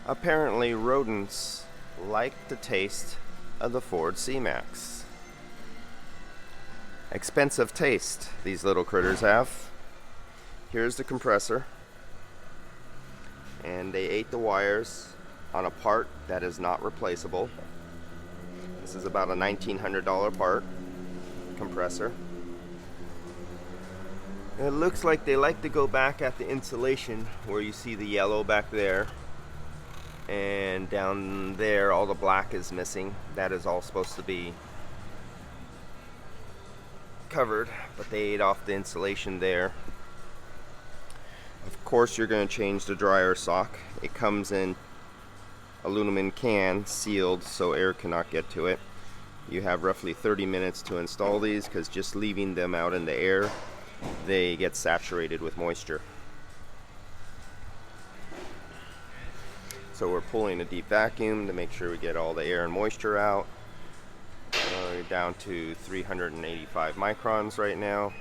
Apparently, rodents like the taste of the Ford C-Max. Expensive taste these little critters have. Here's the compressor, and they ate the wires on a part that is not replaceable. This is about a $1,900 part, compressor. And it looks like they like to go back at the insulation where you see the yellow back there, and down there all the black is missing. That is all supposed to be covered, but they ate off the insulation there. Of course, you're going to change the dryer sock. It comes in aluminum can, sealed, so air cannot get to it. You have roughly 30 minutes to install these, because just leaving them out in the air, they get saturated with moisture. So we're pulling a deep vacuum to make sure we get all the air and moisture out. We're down to 385 microns right now.